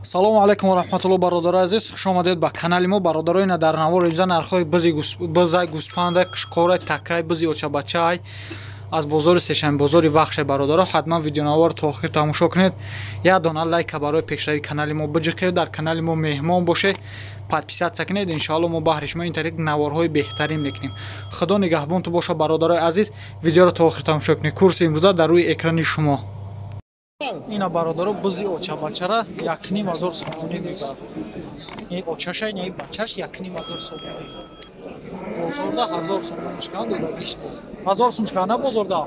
салому алайкум ва раҳматуллоҳ бародари азиз, хуш омадед ба канали мо. Бародарои дар навор инҷа нархҳои бизай гӯспанда, қишқораи такай, бизи очабачай аз бозори сешанбе, бозори вахше бародаро. ҳатман видеонавор то охир тамошо кунед. як дона лайка барои пешравии канали мо биҷиқед, дар канали мо меҳмон бошед, подписатсия кунед. Иншоалло мо баҳри шумо ин тариқ наворҳои беҳтарин мекунем. худо нигаҳбонтон боша бародарои азиз. Видеоро то охир тамошо кунед. Курси имрӯза дар рӯи экрани шумо. Ина бародаро бизи очабачара 1500 сомонӣ мегӯяд. Ин очаша, ин бачаш 1500 сомонӣ. Бозорда 1000 сомон шкан дода гишт нест. 1000 сом шкан на бозорда.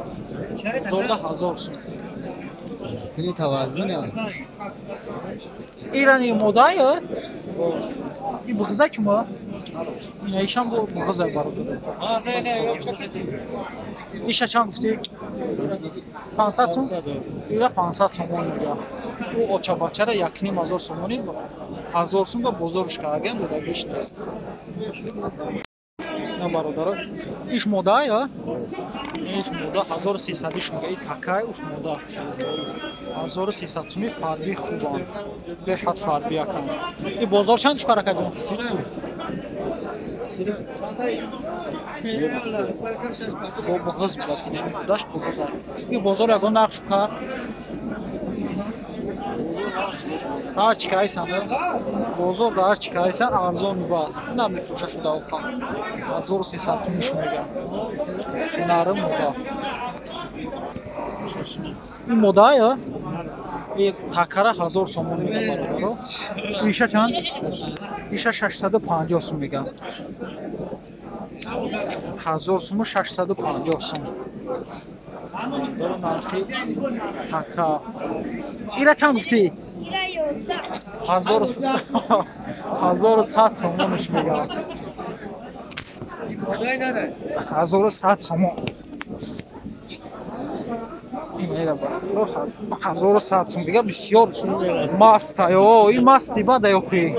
Бозорда 1000 сом. Ин тавазмина. Ирани модая? И бгыза чума? Ина ишам бо бгыза бародаро. Не. Иша чанд гуфти? 500 сом? Ира 500 сомон мегӯяд. У очабачара 1500 сомонӣ. 1000 сом ба бозор шкаген дода гишт нест. На бародаро. Иш мода я? Иш мода 1300 шуга. И такай уш мода. 1300 сом фарби хубан. Бехат фарби якан. И бозор чанд шкара кадон? Сира. Бо бгыз басине. Даш бгыз. И бозор ягон нарх шука. Ҳар чи кайсан бозорда ҳар чи кайсан арзон мебад. Ина мефурӯша шуда охан 1300 сом шум мегам. Нарм мода. Ин мода я? И такара 1000 сомон мегам бародаро. Иша чанд? Иша 650 сом мегам. 1000 сом 650 сом. Нархи така. Ира чанд гуфти? Ира 1100. 1100 сомонш мегам. 1100 сомон. Ира ба 1100 сом мегам бисёр маст аё. Ин масти бада ёхи.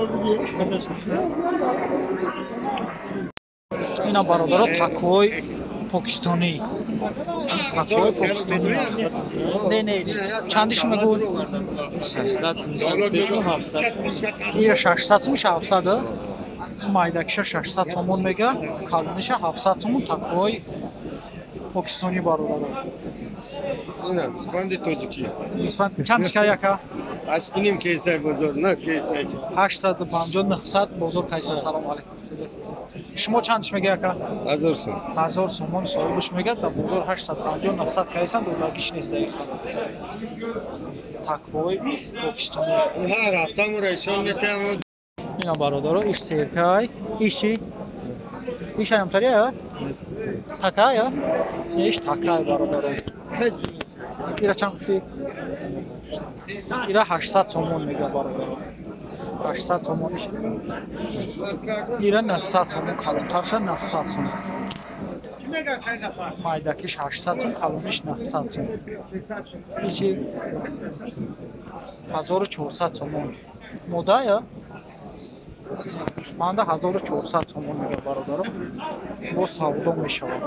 Ина бародаро такой Покистони. Такой Покистони. Не. Чандиш мегӯ? 600. Ира 600 сом 700. Майдакиша 600 сомон мега. Калониша 700 сомон такой Покистони бародаро. Ина спанди тоҷики. Спанд чанд ка яка? Астиним кейсай бозор, на кейсай. 850 900 бозор кайса. Салом алейкум. Шумо чандш мега яка? 1000 сом. 1000 сомон соҳибш мегад, да бозор 850 900 кайсан додагиш нест яка. Такой Покистони. Ҳар ҳафта мура ишон метавон. Ина бародаро иш серкай. Иши? Иша ямтария? Такая? Иш такай бародаро. Ира чанд гуфти? Ира 800 сомон мега бародаро. 800 сомон иш. Ира 900 сомон калонтарша 900 сомон. Майдакиш 800 сом, калониш 900 сом. Иши 1400 сомон. Мода я? Манда 1400 сомон мега бародаро. Бо савдо мешавад.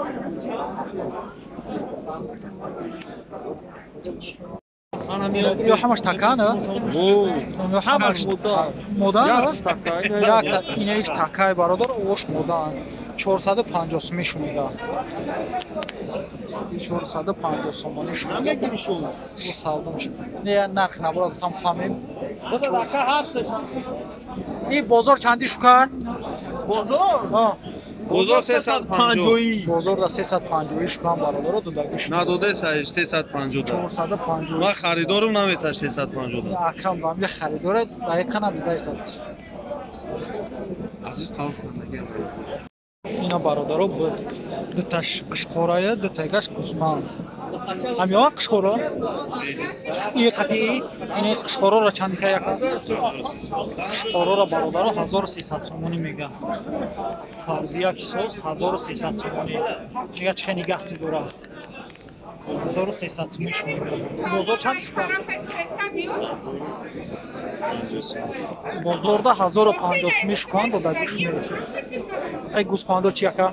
Ё ҳамаш такана? Ё ҳамаш мода? Як ина иш такай бародар, ош мода. 450 сом шумида. 450 сомони шумида. Бо савдо мешавад. Не нарх набора гуфтам фаҳмем. И бозор чанди шукар? Бозор? Бозор 350. Бозор да 350 шукан бародаро додагиш. Надоде 350. 450. Ва харидорум наметаш 350. Акам ба ми харидор дақиқа надидайс аст. Азиз қавм кундаги. Ина бародаро дуташ қишқорая, дутагаш гӯспанд. Ҳамён қишқора? И қатъи ин қишқорора чанд ка яка? Қишқорора бародаро 1300 сомонӣ мега. Фарбия кисоз 1300 сомонӣ. Чига чихе нигаҳ дора. 1300 сомонӣ шумо. Бозор чанд шука? Бозорда 1050 сомонӣ шукан дода гӯш мешуд. Ай гӯспандо чи яка?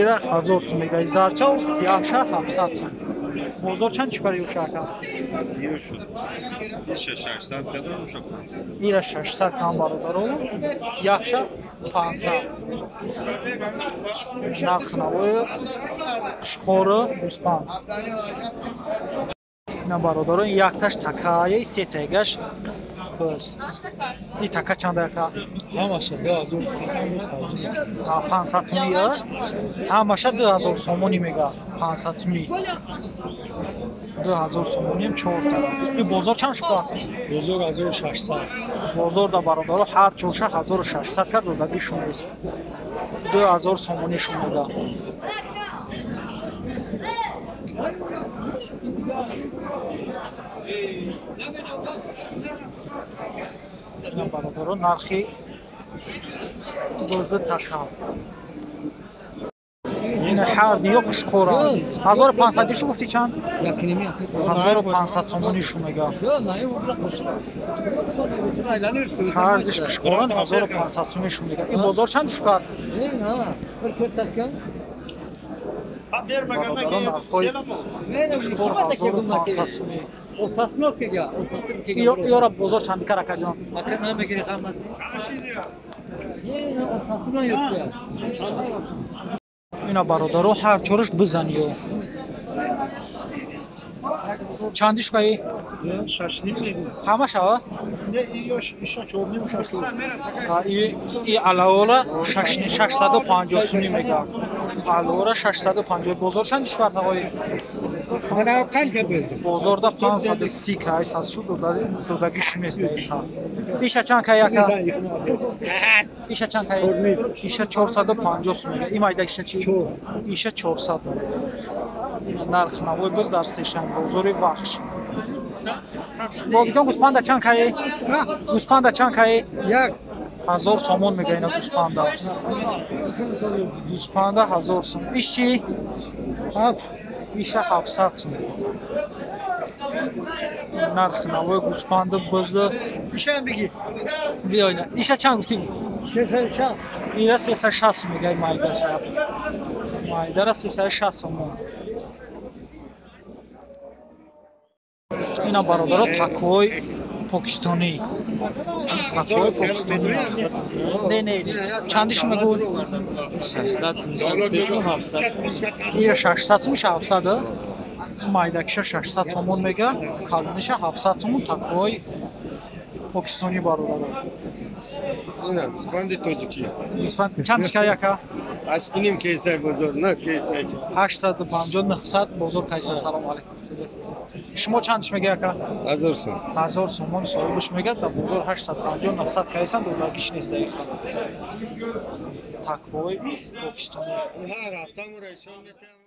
Ира 1000 сом мега. Зарча 3700 сом. بازار چند چی برای یوشاکا؟ Yiyor şu. Bir şaşar. Sen kadar uşak mısın? ایره 600 کم برادر سیاهش 500 نرخ نوای قشقور گوسپند اینا برادر یک تاش تکایه سه تگش بس این تکا چند دکا همشه 2300 روز خرجی 500 تومیه همشه 2000 سومونی میگه 500 تومی 2000 سومونی هم 4 تا این بازار چند شکار بزرگ 1600 بازار دا برادر هر چوشه 1600 کرد و دیگه شون است 2000 سومونی شون میگه اینا برادر نرخی بازار تکام این هر دیو قشقورا 1500 شو گفتی چند یکنیمی 1500 سومونی شو میگه هر دیش قشقوران 1500 سومونی شو میگه این بازار چند شو کرد برادران نرخای قشقور 1500 سومونی Ortasını ok ya, ortasını ok ya. یارا بازار چند کرا کردن Bakın ne megiri kalmadı. Yine ortasını yok ya. اینا برادرو هر چورش بزنیو چندیش کایی Şaşlayayım mı? همه شوا Ne iyi işe çoğunluğum şaşlı. ای علاوه 650 سومی میگه علاوه 650 بازار چندش کرد آقای Bana kanka verdi. بازار دا 530 کایس از شو دودگی شمیسته ایشا چند کایی اکا ایشا چند کایی ایشا 450 سومی میگه این مایده ایشا چی؟ ایشا 400 نرخ نوای بز در سهشنبه بازار وخش بابی جان گوسپنده چند کایی؟ گوسپنده چند کایی؟ Yak. 1000 سومون میگه اینا گوسپنده گوسپنده 1000 سومون ایش چی؟ ایش 700 سومون نرخ نوای گوسپنده بز İşen bigi. بیا اینا ایش چند گفتی؟ Şefer. اینا 360 میگه این مایده شب مایده را 360 سومون اینا برادر تکوی پاکستانی تکوی پاکستانی نه نه چندش میگو 600 میشه 700. اینا 600 میشه 700 مایدکش 600 سومون میگه کالونش 700 سومون تکوی پاکستانی برادر Aynen. Ben de Tozuki. چندش که یکا Açtınım keyser bozor. Ne keyser? 850 900 بزرگ کیسه سلام علیکم شما چندش میگه یکا Hazırsın. 1000 سومون صاحبش میگه تا بزرگ 850 900 کیسه دلارگیش نیست تکوی پاکستانی Her hafta mı reşon metem